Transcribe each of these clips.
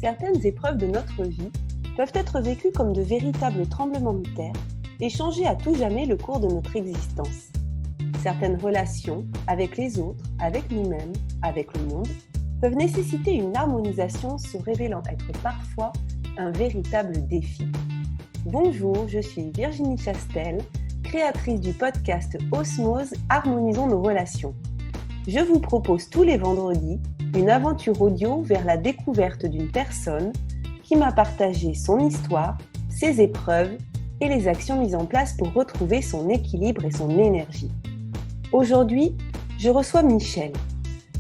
certaines épreuves de notre vie peuvent être vécues comme de véritables tremblements de terre et changer à tout jamais le cours de notre existence. Certaines relations avec les autres, avec nous-mêmes, avec le monde, peuvent nécessiter une harmonisation se révélant être parfois un véritable défi. Bonjour, je suis Virginie Chastel, créatrice du podcast Osmose Harmonisons nos relations. Je vous propose tous les vendredis une aventure audio vers la découverte d'une personne qui m'a partagé son histoire, ses épreuves et les actions mises en place pour retrouver son équilibre et son énergie. Aujourd'hui, je reçois Michel,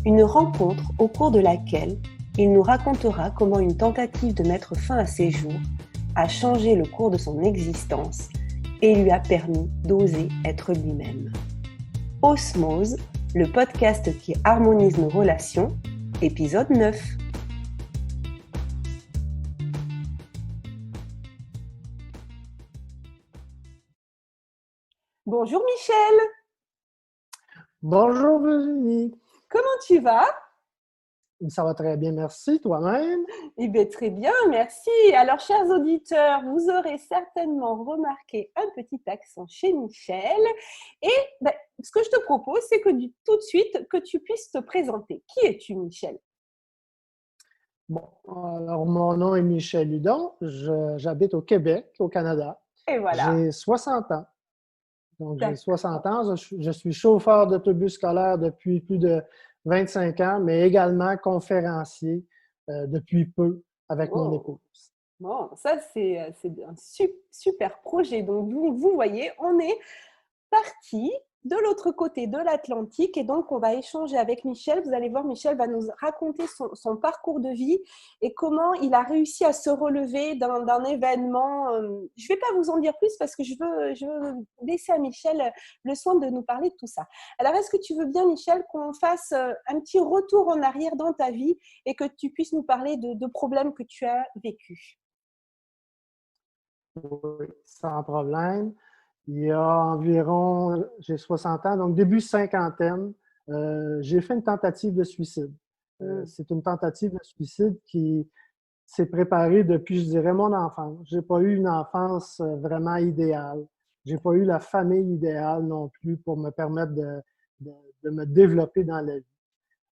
une rencontre au cours de laquelle il nous racontera comment une tentative de mettre fin à ses jours a changé le cours de son existence et lui a permis d'oser être lui-même. Osmose, le podcast qui harmonise nos relations, épisode 9. Bonjour Michel. Bonjour Virginie. Comment tu vas? Ça va très bien, merci. Toi-même? Eh bien, très bien, merci. Alors, chers auditeurs, vous aurez certainement remarqué un petit accent chez Michel. Et ce que je te propose, c'est que tout de suite, que tu puisses te présenter. Qui es-tu, Michel? Bon, alors mon nom est Michel Hudon. J'habite au Québec, au Canada. Et voilà. J'ai 60 ans. Donc, j'ai D'accord. 60 ans. Je suis chauffeur d'autobus scolaire depuis plus de 25 ans, mais également conférencier depuis peu avec mon épouse. Bon, ça, c'est un super projet. Donc, vous voyez, on est parti de l'autre côté de l'Atlantique et donc on va échanger avec Michel. Vous allez voir, Michel va nous raconter son parcours de vie et comment il a réussi à se relever d'un événement. Je ne vais pas vous en dire plus parce que je veux laisser à Michel le soin de nous parler de tout ça. Alors, est-ce que tu veux bien, Michel, qu'on fasse un petit retour en arrière dans ta vie et que tu puisses nous parler de problèmes que tu as vécus? Oui, sans problème. Il y a environ, j'ai 60 ans, donc début cinquantaine, j'ai fait une tentative de suicide. C'est une tentative de suicide qui s'est préparée depuis, je dirais, mon enfance. J'ai pas eu une enfance vraiment idéale. J'ai pas eu la famille idéale non plus pour me permettre de me développer dans la vie.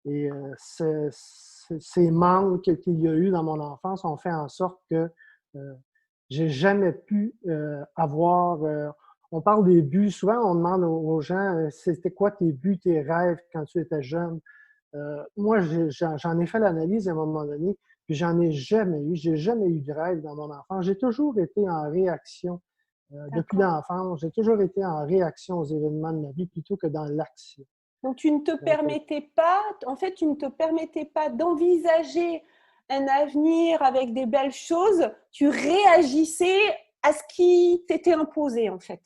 Et ces manques qu'il y a eu dans mon enfance ont fait en sorte que j'ai jamais pu avoir. On parle des buts. Souvent, on demande aux gens c'était quoi tes buts, tes rêves quand tu étais jeune. Moi, j'en ai fait l'analyse à un moment donné, puis j'en ai jamais eu. J'ai jamais eu de rêve dans mon enfance. J'ai toujours été en réaction. Depuis l'enfance, j'ai toujours été en réaction aux événements de ma vie plutôt que dans l'action. Donc, tu ne te permettais pas, d'envisager un avenir avec des belles choses. Tu réagissais à ce qui t'était imposé, en fait.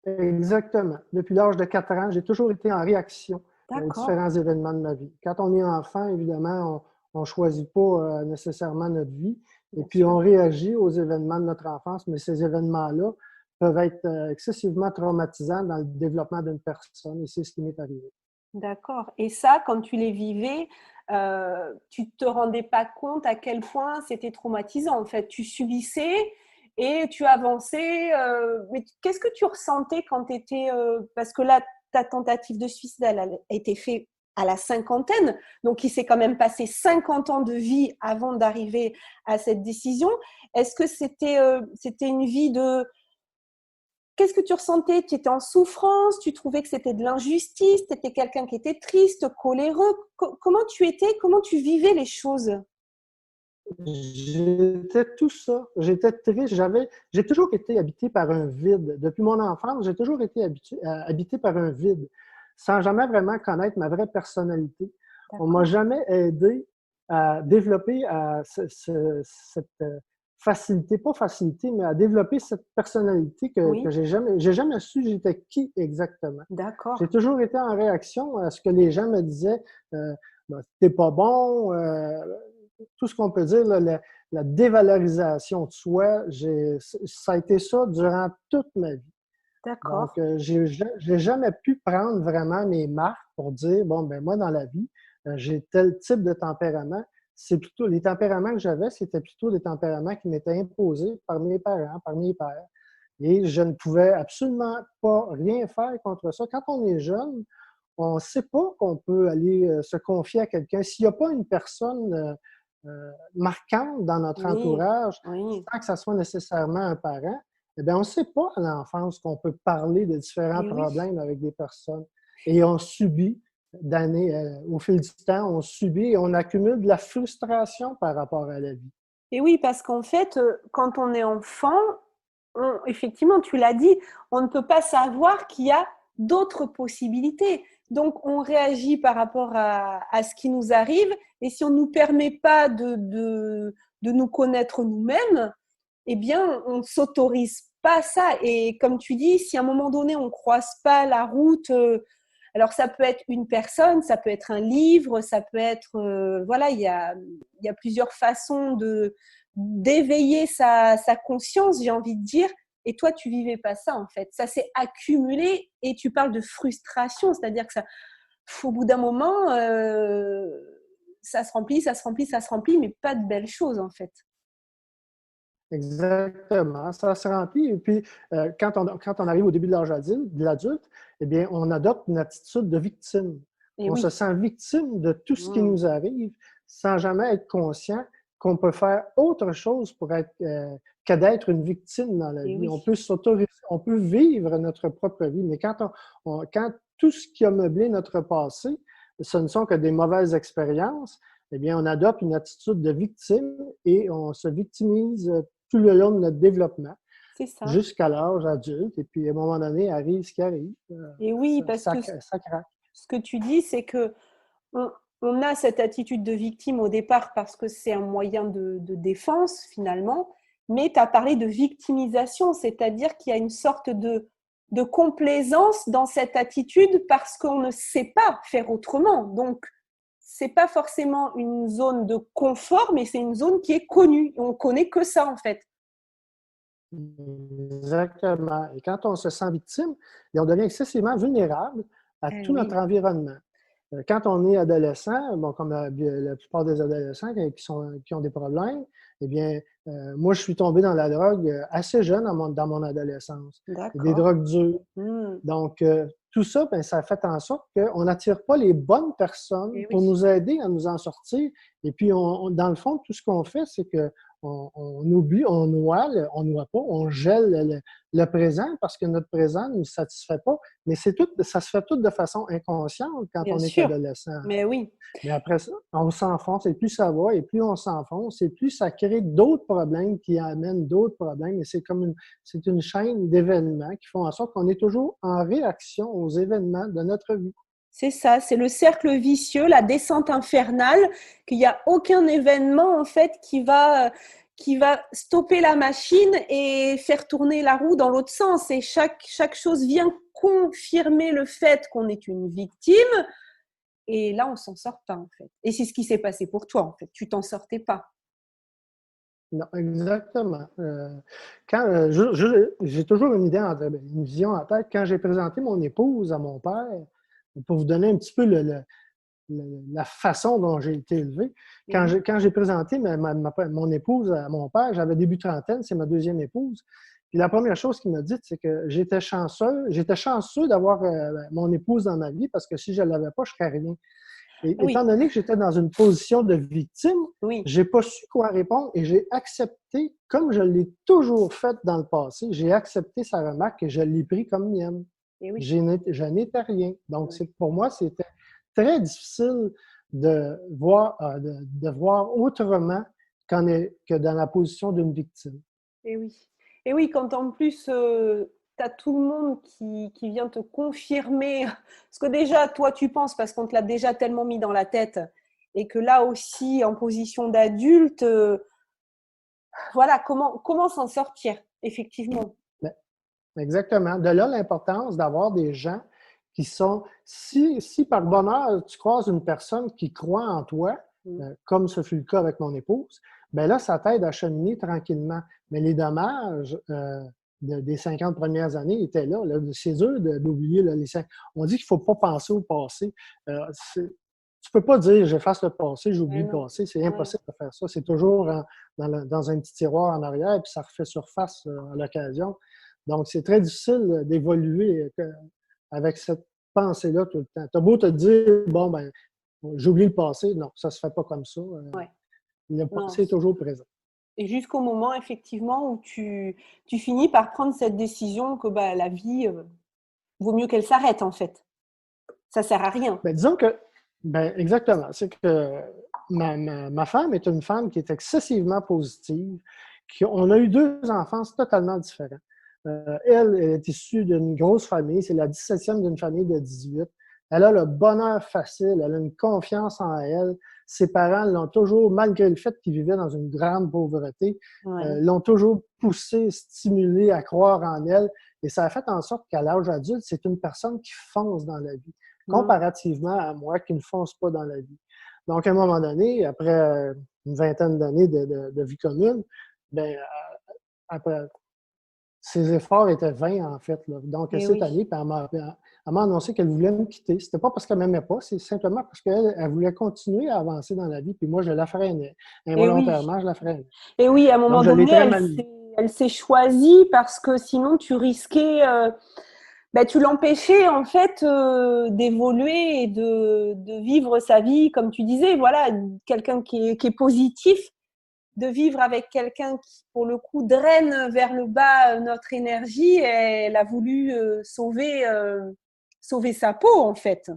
Exactement. Depuis l'âge de 4 ans, j'ai toujours été en réaction aux différents événements de ma vie. Quand on est enfant, évidemment, on ne choisit pas nécessairement notre vie. Et puis, on réagit aux événements de notre enfance, mais ces événements-là peuvent être excessivement traumatisants dans le développement d'une personne. Et c'est ce qui m'est arrivé. D'accord. Et ça, quand tu les vivais, tu ne te rendais pas compte à quel point c'était traumatisant. En fait, tu subissais et tu avançais. Mais qu'est-ce que tu ressentais quand tu étais… parce que là, ta tentative de suicide, elle a été faite à la cinquantaine. Donc, il s'est quand même passé 50 ans de vie avant d'arriver à cette décision. Est-ce que c'était une vie de… Qu'est-ce que tu ressentais? Tu étais en souffrance? Tu trouvais que c'était de l'injustice? Tu étais quelqu'un qui était triste, coléreux? Comment tu étais? Comment tu vivais les choses? J'étais tout ça. J'étais triste. J'ai toujours été habité par un vide. Depuis mon enfance, j'ai toujours été habité par un vide, sans jamais vraiment connaître ma vraie personnalité. On ne m'a jamais aidé à développer cette facilité, pas facilité, mais à développer cette personnalité que j'ai jamais su j'étais qui exactement. D'accord. J'ai toujours été en réaction à ce que les gens me disaient. T'es pas bon, tout ce qu'on peut dire, là, la dévalorisation de soi, ça a été ça durant toute ma vie. D'accord. Donc, j'ai jamais pu prendre vraiment mes marques pour dire, bon, ben moi, dans la vie, j'ai tel type de tempérament, c'est plutôt les tempéraments que j'avais, c'était plutôt des tempéraments qui m'étaient imposés par mes parents, par mes pères. Et je ne pouvais absolument pas rien faire contre ça. Quand on est jeune, on ne sait pas qu'on peut aller se confier à quelqu'un. S'il n'y a pas une personne marquante dans notre Oui, entourage, oui, sans que ça soit nécessairement un parent, eh bien, on ne sait pas à l'enfance qu'on peut parler de différents et oui. problèmes avec des personnes. Et on subit d'années, au fil du temps, on subit et on accumule de la frustration par rapport à la vie. Et oui, parce qu'en fait, quand on est enfant, effectivement, tu l'as dit, on ne peut pas savoir qu'il y a d'autres possibilités. Donc, on réagit par rapport à ce qui nous arrive. Et si on ne nous permet pas de nous connaître nous-mêmes, eh bien, on ne s'autorise pas ça. Et comme tu dis, si à un moment donné, on ne croise pas la route, alors ça peut être une personne, ça peut être un livre, ça peut être... voilà, il y a plusieurs façons d'éveiller sa conscience, j'ai envie de dire. Et toi, tu vivais pas ça, en fait. Ça s'est accumulé et tu parles de frustration, c'est-à-dire que ça, au bout d'un moment, ça se remplit, ça se remplit, ça se remplit, mais pas de belles choses, en fait. Exactement, ça se remplit. Et puis, quand on arrive au début de l'âge adulte, de l'adulte, eh bien, on adopte une attitude de victime. Et On se oui. sent victime de tout ce qui Mmh. nous arrive sans jamais être conscient qu'on peut faire autre chose pour être, que d'être une victime dans la Et vie. oui. On peut s'autoriser, on peut vivre notre propre vie, mais quand tout ce qui a meublé notre passé, ce ne sont que des mauvaises expériences, eh bien, on adopte une attitude de victime et on se victimise tout le long de notre développement C'est ça. jusqu'à l'âge adulte. Et puis, à un moment donné, arrive ce qui arrive. Et oui, parce que Ça craque. ce que tu dis, c'est que on, on a cette attitude de victime au départ parce que c'est un moyen de défense finalement, mais tu as parlé de victimisation, c'est-à-dire qu'il y a une sorte de complaisance dans cette attitude parce qu'on ne sait pas faire autrement. Donc, c'est pas forcément une zone de confort, mais c'est une zone qui est connue. On connaît que ça en fait. Exactement. Et quand on se sent victime, et on devient excessivement vulnérable à Eh tout notre oui, environnement. Quand on est adolescent, bon, comme la plupart des adolescents qui ont des problèmes, eh bien, moi, je suis tombé dans la drogue assez jeune dans mon adolescence. Et des d'accord. drogues dures. Mmh. Donc, tout ça, ben, ça fait en sorte qu'on n'attire pas les bonnes personnes Eh pour oui. nous aider à nous en sortir. Et puis, dans le fond, tout ce qu'on fait, c'est que on oublie, on noie pas, on gèle le présent parce que notre présent ne nous satisfait pas. Mais ça se fait tout de façon inconsciente quand Bien on est sûr. adolescent. Mais oui. Mais après ça, on s'enfonce et plus ça va et plus on s'enfonce et plus ça crée d'autres problèmes qui amènent d'autres problèmes. Et c'est une chaîne d'événements qui font en sorte qu'on est toujours en réaction aux événements de notre vie. C'est ça, c'est le cercle vicieux, la descente infernale, qu'il n'y a aucun événement en fait qui va stopper la machine et faire tourner la roue dans l'autre sens. Et chaque chose vient confirmer le fait qu'on est une victime. Et là, on s'en sort pas en fait. Et c'est ce qui s'est passé pour toi en fait. Tu t'en sortais pas. Non, exactement. J'ai toujours une vision en tête. Quand j'ai présenté mon épouse à mon père, pour vous donner un petit peu la façon dont j'ai été élevé. Et oui, Quand j'ai présenté mon épouse à mon père, j'avais début trentaine, c'est ma deuxième épouse. Puis la première chose qu'il m'a dit, c'est que j'étais chanceux d'avoir mon épouse dans ma vie parce que si je ne l'avais pas, je ne serais rien. Et étant oui, donné que j'étais dans une position de victime, oui, je n'ai pas su quoi répondre et j'ai accepté, comme je l'ai toujours fait dans le passé, j'ai accepté sa remarque et je l'ai pris comme mienne. et oui. Je n'étais rien. Donc, Ouais. pour moi, c'était très difficile de voir autrement que dans la position d'une victime. Et oui. Et oui, quand en plus, tu as tout le monde qui vient te confirmer ce que déjà, toi, tu penses, parce qu'on te l'a déjà tellement mis dans la tête, et que là aussi, en position d'adulte, voilà, comment s'en sortir, effectivement. Ben, exactement. De là, l'importance d'avoir des gens qui sont, si par bonheur, tu croises une personne qui croit en toi, Mm. comme ce fut le cas avec mon épouse, ben là, ça t'aide à cheminer tranquillement. Mais les dommages des 50 premières années étaient là. C'est dur d'oublier. On dit qu'il ne faut pas penser au passé. tu peux pas dire j'efface le passé, Mais j'oublie le non. passé. C'est Ouais. impossible de faire ça. C'est toujours dans un petit tiroir en arrière, puis ça refait surface à l'occasion. Donc, c'est très difficile d'évoluer avec cette pensée-là tout le temps. Tu as beau te dire, bon, ben, j'oublie le passé. Non, ça se fait pas comme ça. Ouais. Le Non. passé est toujours présent. Et jusqu'au moment, effectivement, où tu finis par prendre cette décision que bah, la vie, vaut mieux qu'elle s'arrête, en fait. Ça sert à rien. Ben, disons que, ben, exactement. C'est que ma femme est une femme qui est excessivement positive. On a eu deux enfances totalement différents. Elle est issue d'une grosse famille. C'est la 17e d'une famille de 18. Elle a le bonheur facile. Elle a une confiance en elle. Ses parents l'ont toujours, malgré le fait qu'ils vivaient dans une grande pauvreté, Ouais. l'ont toujours poussée, stimulée à croire en elle. Et ça a fait en sorte qu'à l'âge adulte, c'est une personne qui fonce dans la vie, Mmh. comparativement à moi qui ne fonce pas dans la vie. Donc, à un moment donné, après une vingtaine d'années de vie commune, ben, après, ses efforts étaient vains, en fait. Là. Donc, Et cette oui. année, puis elle m'a annoncé qu'elle voulait me quitter. C'était pas parce qu'elle m'aimait pas, c'est simplement parce qu'elle voulait continuer à avancer dans la vie, puis moi, je la freinais. Et oui. Involontairement, je la freinais. Et oui, à un Donc, moment je l'ai donné, très mal mis. elle s'est choisie parce que sinon, tu risquais, bah, tu l'empêchais, en fait, d'évoluer et de vivre sa vie, comme tu disais, voilà, quelqu'un qui est positif, de vivre avec quelqu'un qui, pour le coup, draine vers le bas notre énergie. Et elle a voulu sauver sa peau, en fait.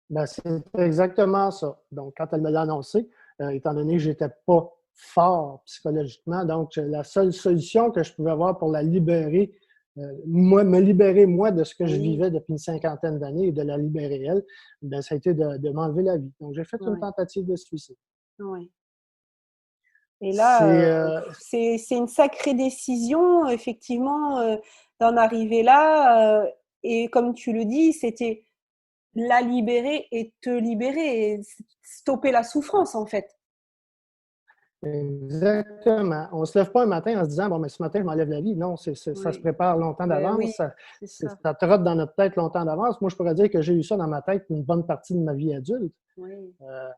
Ben, c'est exactement ça. Donc, quand elle me l'a annoncé, étant donné que j'étais pas fort psychologiquement, donc la seule solution que je pouvais avoir pour la libérer, me libérer moi de ce que je Oui, vivais depuis une cinquantaine d'années et de la libérer elle, ben, ça a été de m'enlever la vie. Donc, j'ai fait une oui, tentative de suicide. oui. Et là, C'est c'est une sacrée décision, effectivement, d'en arriver là. Et comme tu le dis, c'était la libérer et te libérer, et stopper la souffrance, en fait. exactement. On ne se lève pas un matin en se disant, bon, mais ce matin, je m'enlève la vie. Non, ça se Oui, prépare longtemps ben oui, d'avance. c'est ça. Ça trotte dans notre tête longtemps d'avance. Moi, je pourrais dire que j'ai eu ça dans ma tête une bonne partie de ma vie adulte. Oui, Euh,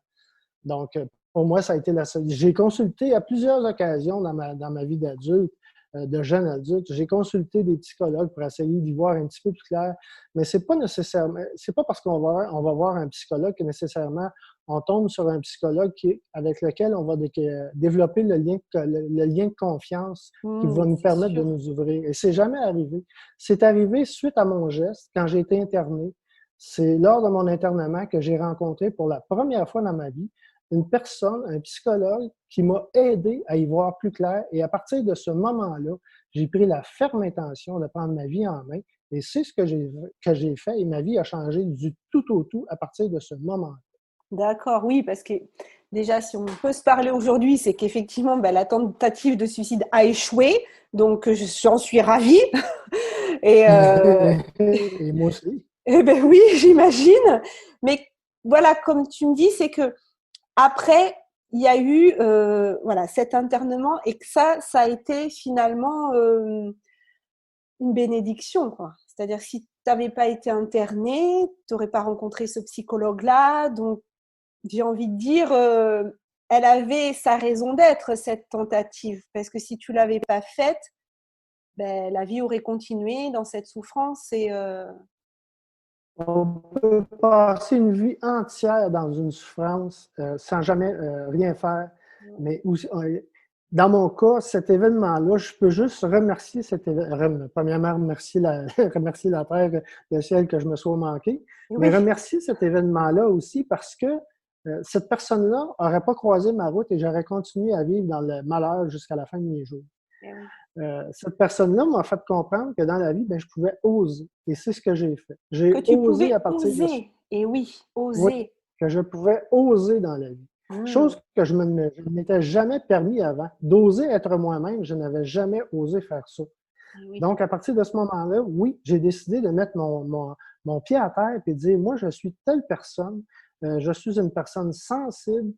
Donc, pour moi, ça a été la seule. J'ai consulté à plusieurs occasions dans ma vie d'adulte, de jeune adulte, j'ai consulté des psychologues pour essayer d'y voir un petit peu plus clair. Mais c'est pas nécessairement, c'est pas parce on va voir un psychologue que nécessairement on tombe sur un psychologue avec lequel on va développer le lien de confiance qui va nous c'est permettre de sûr. nous ouvrir. Et c'est jamais arrivé. C'est arrivé suite à mon geste, quand j'ai été interné. C'est lors de mon internement que j'ai rencontré pour la première fois dans ma vie une personne, un psychologue, qui m'a aidé à y voir plus clair. Et à partir de ce moment-là, j'ai pris la ferme intention de prendre ma vie en main. Et c'est ce que j'ai fait. Et ma vie a changé du tout au tout à partir de ce moment-là. D'accord, oui, parce que déjà, si on peut se parler aujourd'hui, c'est qu'effectivement, bah, la tentative de suicide a échoué. Donc, j'en suis ravie. Et, Et moi aussi. eh ben oui, j'imagine. Mais voilà, comme tu me dis, c'est que après, il y a eu voilà, cet internement et que ça a été finalement une bénédiction, quoi. C'est-à-dire si tu n'avais pas été interné, tu n'aurais pas rencontré ce psychologue-là. Donc, j'ai envie de dire, elle avait sa raison d'être, cette tentative. Parce que si tu ne l'avais pas faite, ben, la vie aurait continué dans cette souffrance. Et On peut passer une vie entière dans une souffrance sans jamais rien faire. Mais dans mon cas, cet événement-là, je peux juste remercier cet événement. Premièrement, remercier la Terre, le ciel que je me sois manqué, mais oui, remercier cet événement-là aussi parce que cette personne-là n'aurait pas croisé ma route et j'aurais continué à vivre dans le malheur jusqu'à la fin de mes jours. eh oui. Cette personne-là m'a fait comprendre que dans la vie, ben, je pouvais oser. Et c'est ce que j'ai fait. Que J'ai tu osé pouvais à partir de ça. oser. Et oui, Oui, oser. que je pouvais oser dans la vie. Mmh. Chose que je ne m'étais jamais permis avant. D'oser être moi-même, je n'avais jamais osé faire ça. Eh oui. Donc, à partir de ce moment-là, oui, j'ai décidé de mettre mon pied à terre et de dire, moi, je suis telle personne, je suis une personne sensible,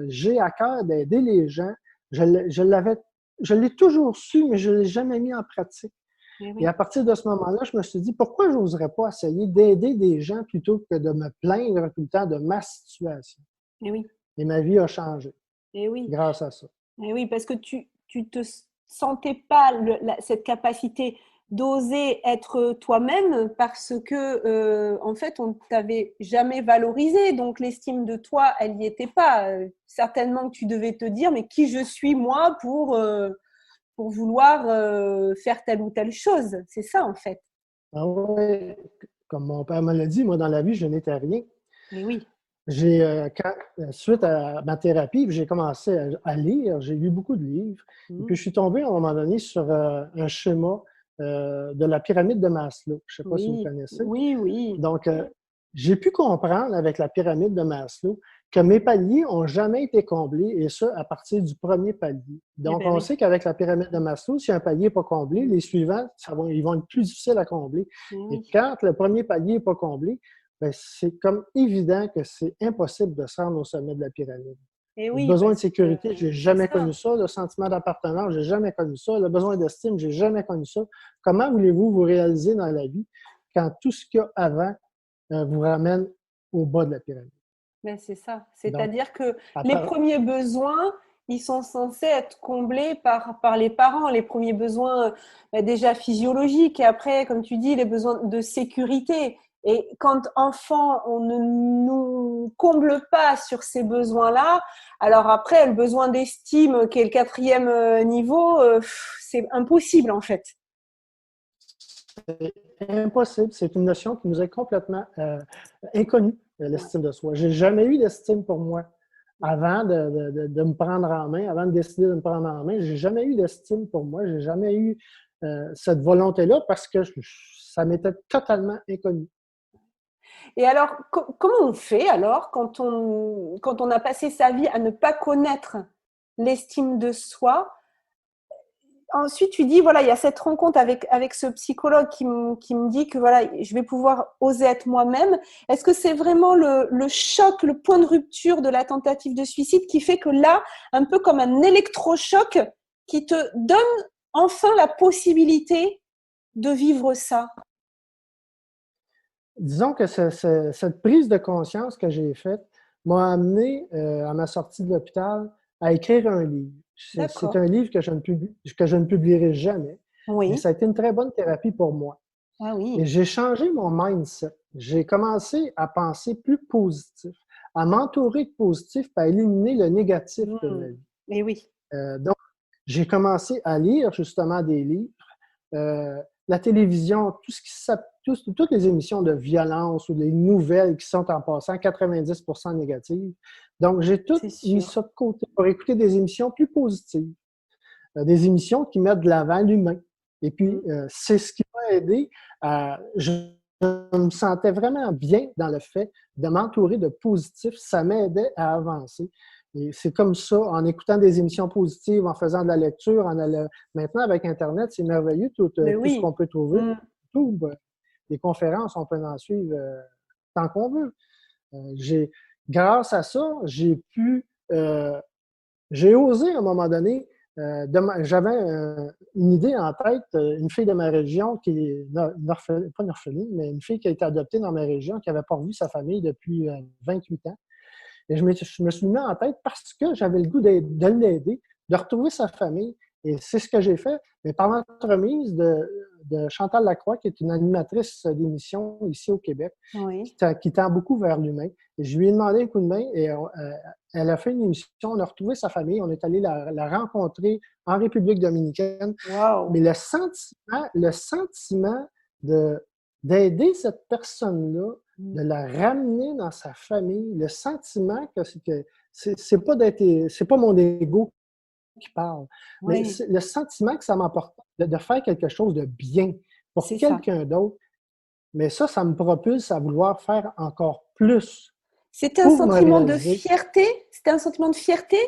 j'ai à cœur d'aider les gens. Je l'ai toujours su, mais je ne l'ai jamais mis en pratique. Eh Et oui, à partir de ce moment-là, je me suis dit, pourquoi je n'oserais pas essayer d'aider des gens plutôt que de me plaindre tout le temps de ma situation? eh oui, Et ma vie a changé eh oui. grâce à ça. Et oui, parce que tu te sentais pas cette capacité d'oser être toi-même parce que en fait on t'avait jamais valorisé, donc l'estime de toi elle n'y était pas. Certainement que tu devais te dire mais qui je suis moi pour vouloir faire telle ou telle chose. C'est ça en fait. Ah ouais, comme mon père me l'a dit, moi, dans la vie, je n'étais rien. Et oui. Suite à ma thérapie, j'ai commencé à lire, j'ai lu beaucoup de livres, et puis Mmh. je suis tombé à un moment donné sur un schéma de la pyramide de Maslow. Je ne sais pas si vous Oui, connaissez. oui, oui. Donc, j'ai pu comprendre avec la pyramide de Maslow que mes paliers n'ont jamais été comblés, et ça à partir du premier palier. Eh Donc, ben on oui. sait qu'avec la pyramide de Maslow, si un palier n'est pas comblé, les suivants, ils vont être plus difficiles à combler. Eh Et oui. quand le premier palier n'est pas comblé, ben, c'est comme évident que c'est impossible de se rendre au sommet de la pyramide. Et Le oui, besoin de parce que sécurité, j'ai c'est jamais connu ça. ça. Le sentiment d'appartenance, j'ai jamais connu ça. Le besoin d'estime, j'ai jamais connu ça. Comment voulez-vous vous réaliser dans la vie quand tout ce qu'il y a avant vous ramène au bas de la pyramide? Mais c'est ça. Donc, C'est-à-dire que à les part- premiers besoins, ils sont censés être comblés par les parents. Les premiers besoins déjà physiologiques et après, comme tu dis, les besoins de sécurité. Et quand enfant, on ne nous comble pas sur ces besoins-là, alors après, le besoin d'estime, qui est le quatrième niveau, c'est impossible en fait. c'est impossible. C'est une notion qui nous est complètement inconnue, Ouais. l'estime de soi. J'ai jamais eu d'estime pour moi avant de me prendre en main, avant de décider de me prendre en main. J'ai jamais eu d'estime pour moi. J'ai jamais eu cette volonté-là parce que ça m'était totalement inconnu. Et alors, comment on fait alors quand on a passé sa vie à ne pas connaître l'estime de soi? Ensuite, tu dis, voilà, il y a cette rencontre avec ce psychologue qui me dit que voilà, je vais pouvoir oser être moi-même. Est-ce que c'est vraiment le choc, le point de rupture de la tentative de suicide qui fait que là, un peu comme un électrochoc, qui te donne enfin la possibilité de vivre ça? Disons que cette prise de conscience que j'ai faite m'a amené, à ma sortie de l'hôpital, à écrire un livre. C'est D'accord. un livre que je ne publierai jamais, mais Oui. ça a été une très bonne thérapie pour moi. Ah Et oui. j'ai changé mon mindset. J'ai commencé à penser plus positif, à m'entourer de positif, puis à éliminer le négatif de ma Mmh. vie. Et oui. Donc, j'ai commencé à lire justement des livres, la télévision, tout ce qui toutes les émissions de violence ou des nouvelles qui sont en passant 90% négatives. Donc, j'ai tout C'est mis sûr. ça de côté pour écouter des émissions plus positives, des émissions qui mettent de l'avant l'humain. Et puis, Mmh. c'est ce qui m'a aidé à. Je me sentais vraiment bien dans le fait de m'entourer de positifs. Ça m'aidait à avancer. Et c'est comme ça, en écoutant des émissions positives, en faisant de la lecture, maintenant avec Internet, c'est merveilleux Mais tout ce oui. qu'on peut trouver. Mmh. YouTube, les conférences, on peut en suivre tant qu'on veut. J'ai, grâce à ça, euh, j'ai osé à un moment donné, j'avais une idée en tête, une fille de ma région qui est pas une orpheline, mais une fille qui a été adoptée dans ma région, qui n'avait pas revu sa famille depuis 28 ans. Et je me suis mis en tête parce que j'avais le goût de l'aider, de retrouver sa famille. Et c'est ce que j'ai fait. Mais par l'entremise de Chantal Lacroix, qui est une animatrice d'émission ici au Québec, Oui. qui tend beaucoup vers l'humain. Et je lui ai demandé un coup de main et elle a fait une émission, on a retrouvé sa famille, on est allé la rencontrer en République dominicaine. Waouh. Mais le sentiment de, d'aider cette personne-là, Mmh. de la ramener dans sa famille, le sentiment que c'est pas mon ego qui parle, mais Oui, c'est le sentiment que ça m'apporte de faire quelque chose de bien pour c'est ça. quelqu'un d'autre. Mais ça me propulse à vouloir faire encore plus C'était un pour me sentiment de réaliser. fierté? C'était un sentiment de fierté?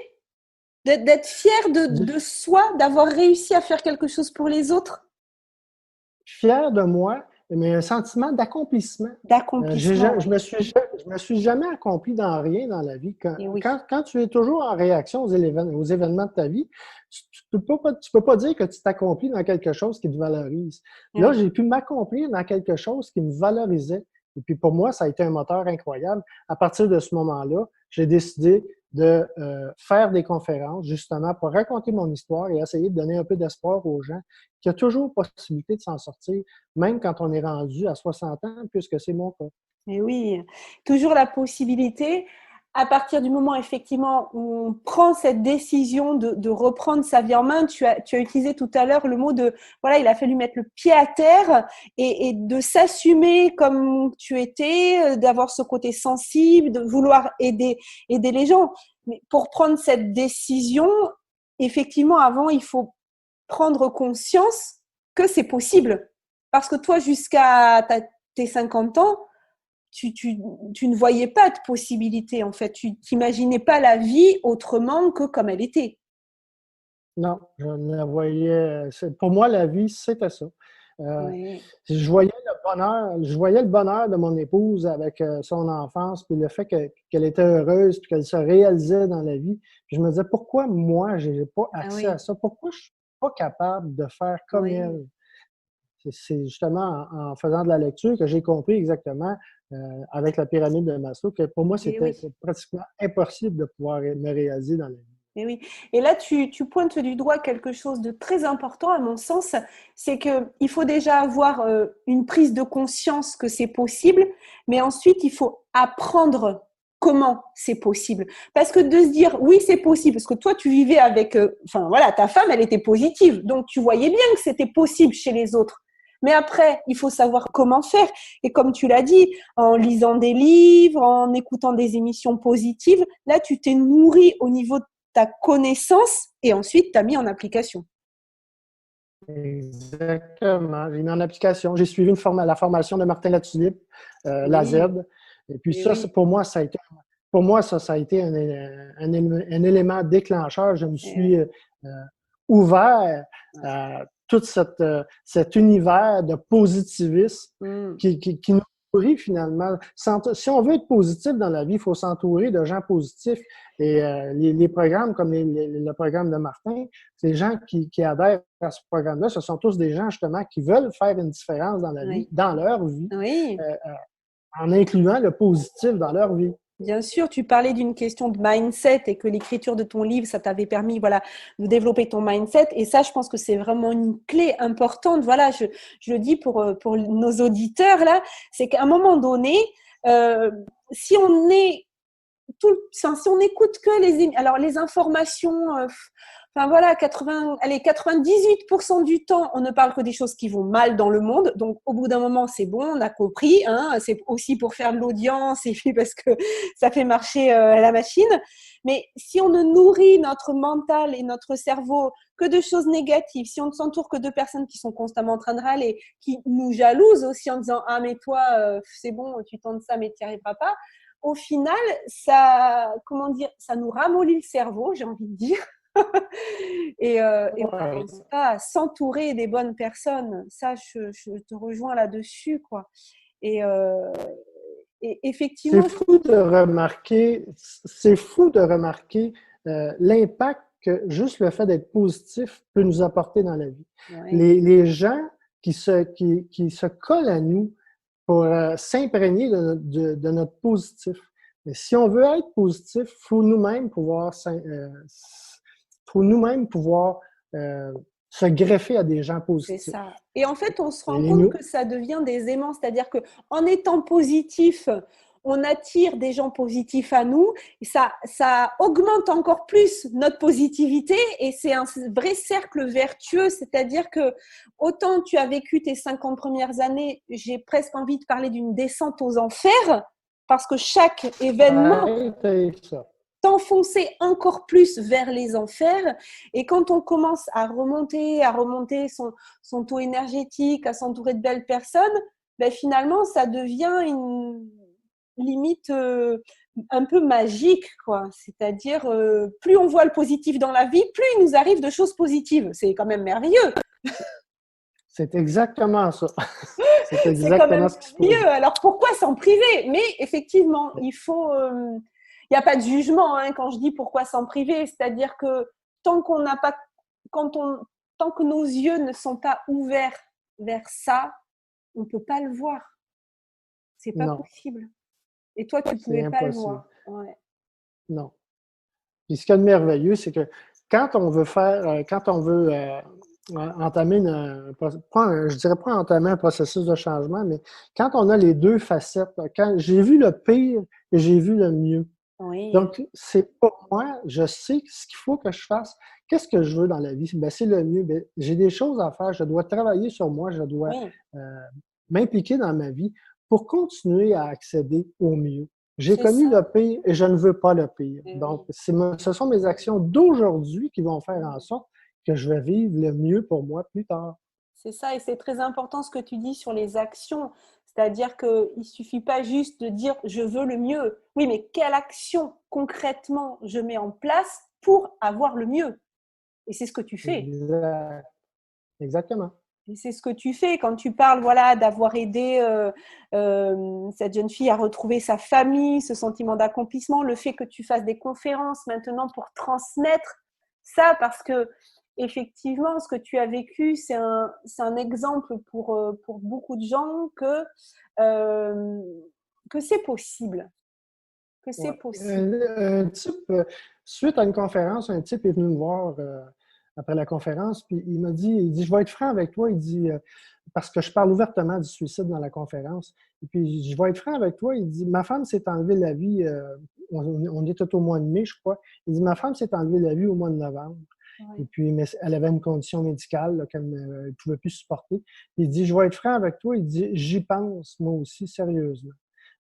D'être fier de soi, d'avoir réussi à faire quelque chose pour les autres? Fier de moi mais un sentiment d'accomplissement. D'accomplissement, Je me suis jamais accompli dans rien dans la vie. et oui. Quand tu es toujours en réaction aux événements de ta vie, tu peux pas dire que tu t'accomplis dans quelque chose qui te valorise. Là, Oui. j'ai pu m'accomplir dans quelque chose qui me valorisait. Et puis pour moi, ça a été un moteur incroyable. À partir de ce moment-là, j'ai décidé de faire des conférences justement pour raconter mon histoire et essayer de donner un peu d'espoir aux gens qu'il y a toujours possibilité de s'en sortir, même quand on est rendu à 60 ans, puisque c'est mon cas. Et oui, toujours la possibilité, à partir du moment effectivement où on prend cette décision de reprendre sa vie en main, tu as utilisé tout à l'heure le mot de, voilà, il a fallu mettre le pied à terre et de s'assumer comme tu étais, d'avoir ce côté sensible, de vouloir aider les gens. Mais pour prendre cette décision, effectivement, avant, il faut prendre conscience que c'est possible. Parce que toi, jusqu'à tes 50 ans, tu ne voyais pas de possibilité, en fait. Tu n'imaginais pas la vie autrement que comme elle était. Non, je ne la voyais. Pour moi, la vie, c'était ça. Oui. Je voyais le bonheur de mon épouse avec son enfance, puis le fait qu'elle était heureuse, puis qu'elle se réalisait dans la vie. Puis je me disais, pourquoi moi, je n'ai pas Ah accès oui, à ça? Pourquoi je ne suis pas capable de faire comme oui. elle? C'est justement en faisant de la lecture que j'ai compris exactement, avec la pyramide de Maslow, que pour moi, Et c'était oui. pratiquement impossible de pouvoir me réaliser dans la vie. Et oui. Et là, tu pointes du doigt quelque chose de très important, à mon sens, c'est qu'il faut déjà avoir une prise de conscience que c'est possible, mais ensuite, il faut apprendre comment c'est possible. Parce que de se dire, oui, c'est possible, parce que toi, tu vivais avec, enfin voilà, ta femme, elle était positive, donc tu voyais bien que c'était possible chez les autres. Mais après, il faut savoir comment faire. Et comme tu l'as dit, en lisant des livres, en écoutant des émissions positives, là, tu t'es nourri au niveau de ta connaissance et ensuite tu as mis en application. Exactement. J'ai mis en application. J'ai suivi la formation de Martin Latulippe, la Z. Oui, Et puis et ça, oui, pour moi, ça a été un élément déclencheur. Je me et suis oui. ouvert à tout cet univers de positivisme Mm. qui nous nourrit finalement. Si on veut être positif dans la vie, il faut s'entourer de gens positifs. Et les programmes comme le programme de Martin, ces gens qui adhèrent à ce programme-là, ce sont tous des gens justement qui veulent faire une différence dans la vie, Oui, dans leur vie, oui. euh, en incluant le positif dans leur vie. Bien sûr, tu parlais d'une question de mindset et que l'écriture de ton livre, ça t'avait permis, voilà, de développer ton mindset. Et ça, je pense que c'est vraiment une clé importante. Voilà, je le dis pour nos auditeurs là, c'est qu'à un moment donné, euh, si on est enfin, si on n'écoute que les informations, enfin voilà, 98% du temps, on ne parle que des choses qui vont mal dans le monde. Donc, au bout d'un moment, c'est bon, on a compris. Hein, c'est aussi pour faire de l'audience et puis parce que ça fait marcher la machine. Mais si on ne nourrit notre mental et notre cerveau que de choses négatives, si on ne s'entoure que de personnes qui sont constamment en train de râler, qui nous jalousent aussi en disant « Ah, mais toi, c'est bon, tu tentes ça, mais tu n'y arriveras pas », au final, ça, comment dire, ça nous ramollit le cerveau, j'ai envie de dire. Et on Ouais. n'avance pas à s'entourer des bonnes personnes. Ça, je te rejoins là-dessus, quoi. Et, euh, et effectivement, C'est fou de remarquer l'impact que juste le fait d'être positif peut nous apporter dans la vie. ouais, Les gens qui se collent à nous pour s'imprégner de notre positif. Mais si on veut être positif, il faut nous-mêmes pouvoir se greffer à des gens c'est positifs. ça. Et en fait, on se rend Et compte nous, que ça devient des aimants, c'est-à-dire que en étant positif, on attire des gens positifs à nous, et ça augmente encore plus notre positivité et c'est un vrai cercle vertueux, c'est-à-dire que autant tu as vécu tes 50 premières années, j'ai presque envie de parler d'une descente aux enfers, parce que chaque événement ça. t'enfoncer encore plus vers les enfers. Et quand on commence à remonter son taux énergétique, à s'entourer de belles personnes, ben finalement, ça devient une limite un peu magique, quoi. C'est-à-dire, plus on voit le positif dans la vie, plus il nous arrive de choses positives. C'est quand même merveilleux. C'est exactement ça. C'est C'est quand même exactement ce qui se merveilleux. produit. Alors pourquoi s'en priver? Mais effectivement, il faut. Il n'y a pas de jugement hein, quand je dis pourquoi s'en priver. C'est-à-dire que tant qu'on n'a pas, quand on, tant que nos yeux ne sont pas ouverts vers ça, on ne peut pas le voir. C'est pas Non, possible. Et toi, tu ne c'est pouvais pas le impossible. voir. Ouais. Non. Puis ce qu'il y a de merveilleux, c'est que quand on veut faire, quand on veut entamer, je dirais pas entamer un processus de changement, mais quand on a les deux facettes, quand j'ai vu le pire et j'ai vu le mieux. Oui. Donc, c'est pour moi, je sais ce qu'il faut que je fasse. Qu'est-ce que je veux dans la vie? Ben, c'est le mieux. Ben, j'ai des choses à faire. Je dois travailler sur moi. Je dois Oui. euh, m'impliquer dans ma vie pour continuer à accéder au mieux. J'ai C'est connu ça. le pire et je ne veux pas le pire. Eh Donc, oui. ce sont mes actions d'aujourd'hui qui vont faire en sorte que je vais vivre le mieux pour moi plus tard. C'est ça, et c'est très important ce que tu dis sur les actions. C'est-à-dire qu'il ne suffit pas juste de dire je veux le mieux. Oui, mais quelle action concrètement je mets en place pour avoir le mieux? Et c'est ce que tu fais. Exact. Exactement. Et c'est ce que tu fais quand tu parles voilà, d'avoir aidé cette jeune fille à retrouver sa famille, ce sentiment d'accomplissement, le fait que tu fasses des conférences maintenant pour transmettre ça, parce que effectivement, ce que tu as vécu, c'est un exemple pour beaucoup de gens euh, que c'est possible. Que c'est Ouais. possible. Un type, suite à une conférence, un type est venu me voir après la conférence, puis il dit, je vais être franc avec toi, il dit, parce que je parle ouvertement du suicide dans la conférence, et puis je vais être franc avec toi, il dit, ma femme s'est enlevée la vie, on était au mois de mai, je crois, il dit, ma femme s'est enlevée la vie au mois de novembre, et Ouais. puis mais elle avait une condition médicale là, qu'elle ne pouvait plus supporter. Il dit, je vais être franc avec toi, il dit, j'y pense, moi aussi, sérieusement.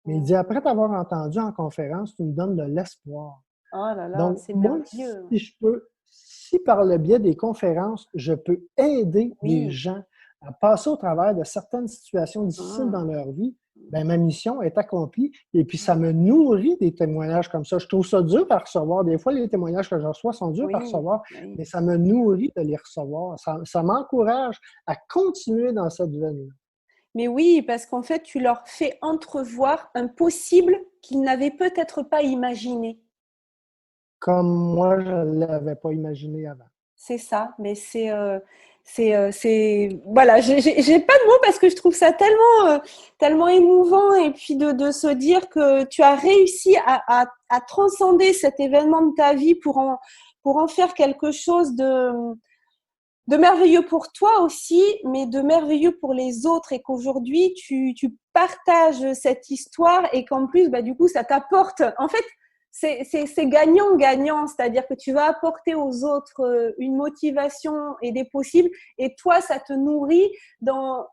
Mais il dit, Ouais. après t'avoir entendu en conférence, tu me donnes de l'espoir. Oh là là, Donc, c'est moi, merveilleux. si je peux, si par le biais des conférences, je peux aider des Oui. gens à passer au travers de certaines situations difficiles Mmh. dans leur vie, ben, ma mission est accomplie et puis ça me nourrit des témoignages comme ça. Je trouve ça dur à recevoir. Des fois, les témoignages que je reçois sont durs à Oui, recevoir, oui. mais ça me nourrit de les recevoir. Ça m'encourage à continuer dans cette veine. Mais oui, parce qu'en fait, tu leur fais entrevoir un possible qu'ils n'avaient peut-être pas imaginé. Comme moi, je ne l'avais pas imaginé avant. C'est ça, mais voilà, j'ai pas de mots parce que je trouve ça tellement émouvant et puis de se dire que tu as réussi à transcender cet événement de ta vie pour en faire quelque chose de merveilleux pour toi aussi, mais de merveilleux pour les autres et qu'aujourd'hui tu partages cette histoire et qu'en plus, bah, du coup, ça t'apporte. En fait, c'est gagnant-gagnant, c'est-à-dire que tu vas apporter aux autres une motivation et des possibles et toi, ça te nourrit dans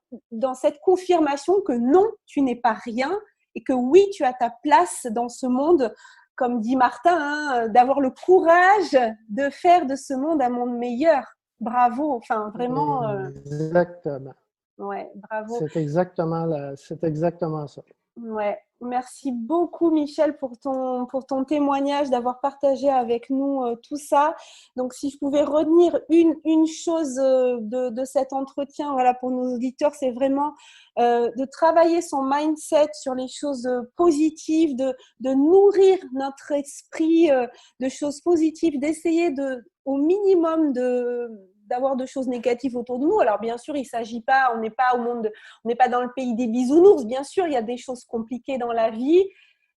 cette confirmation que non, tu n'es pas rien et que oui, tu as ta place dans ce monde comme dit Martin, hein, d'avoir le courage de faire de ce monde un monde meilleur. Bravo, enfin vraiment, Exactement. ouais, bravo. C'est exactement ça. Ouais, merci beaucoup Michel pour ton témoignage, d'avoir partagé avec nous tout ça. Donc si je pouvais retenir une chose de cet entretien, voilà, pour nos auditeurs, c'est vraiment de travailler son mindset sur les choses positives, de nourrir notre esprit de choses positives, d'essayer au minimum d'avoir de choses négatives autour de nous. Alors bien sûr, il s'agit pas, on n'est pas on n'est pas dans le pays des bisounours. Bien sûr, il y a des choses compliquées dans la vie,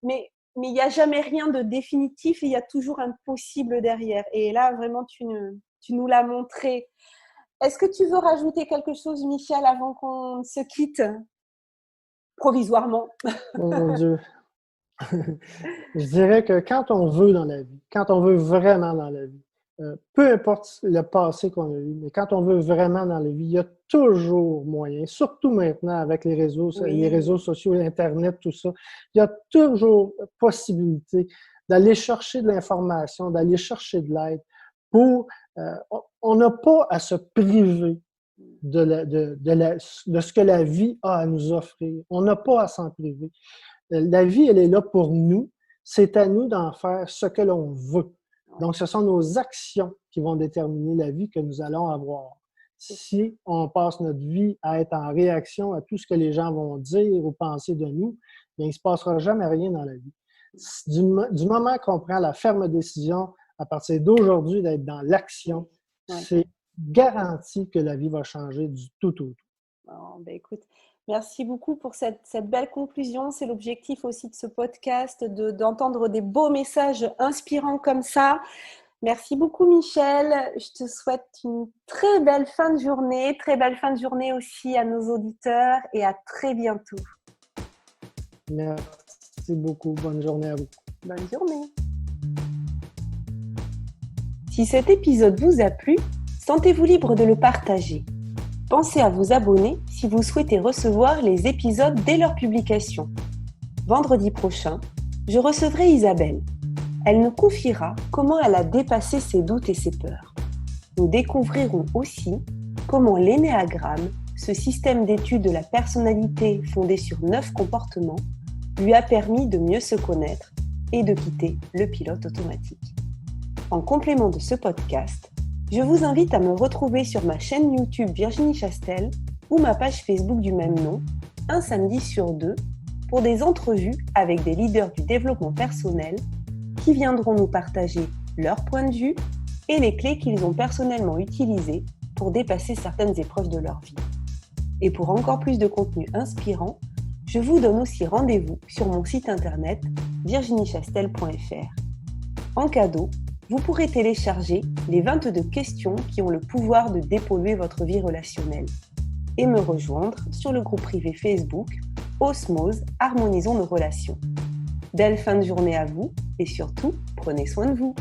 mais il n'y a jamais rien de définitif et il y a toujours un possible derrière. Et là, vraiment, tu nous l'as montré. Est-ce que tu veux rajouter quelque chose, Michel, avant qu'on se quitte provisoirement? Oh mon Dieu. Je dirais que quand on veut dans la vie, quand on veut vraiment dans la vie, peu importe le passé qu'on a eu, mais quand on veut vraiment dans la vie, il y a toujours moyen, surtout maintenant avec les Oui, réseaux sociaux, Internet, tout ça, il y a toujours possibilité d'aller chercher de l'information, d'aller chercher de l'aide pour, on n'a pas à se priver de ce que la vie a à nous offrir. On n'a pas à s'en priver. La vie, elle est là pour nous. C'est à nous d'en faire ce que l'on veut. ouais, Donc, ce sont nos actions qui vont déterminer la vie que nous allons avoir. Si on passe notre vie à être en réaction à tout ce que les gens vont dire ou penser de nous, bien, il ne se passera jamais rien dans la vie. Du moment qu'on prend la ferme décision, à partir d'aujourd'hui, d'être dans l'action, c'est garanti que la vie va changer du tout au tout. Écoute, merci beaucoup pour cette belle conclusion. C'est l'objectif aussi de ce podcast, d'entendre des beaux messages inspirants comme ça. Merci beaucoup, Michel. Je te souhaite une très belle fin de journée. Très belle fin de journée aussi à nos auditeurs et à très bientôt. Merci beaucoup. Bonne journée à vous. Bonne journée. Si cet épisode vous a plu, sentez-vous libre de le partager. Pensez à vous abonner si vous souhaitez recevoir les épisodes dès leur publication. Vendredi prochain, je recevrai Isabelle. Elle nous confiera comment elle a dépassé ses doutes et ses peurs. Nous découvrirons aussi comment l'énéagramme, ce système d'études de la personnalité fondé sur 9 comportements, lui a permis de mieux se connaître et de quitter le pilote automatique. En complément de ce podcast, je vous invite à me retrouver sur ma chaîne YouTube Virginie Chastel ou ma page Facebook du même nom, un samedi sur 2, pour des entrevues avec des leaders du développement personnel qui viendront nous partager leur point de vue et les clés qu'ils ont personnellement utilisées pour dépasser certaines épreuves de leur vie. Et pour encore plus de contenu inspirant, je vous donne aussi rendez-vous sur mon site internet virginiechastel.fr. En cadeau, vous pourrez télécharger les 22 questions qui ont le pouvoir de dépolluer votre vie relationnelle et me rejoindre sur le groupe privé Facebook Osmose, harmonisons nos relations. Belle fin de journée à vous et surtout, prenez soin de vous.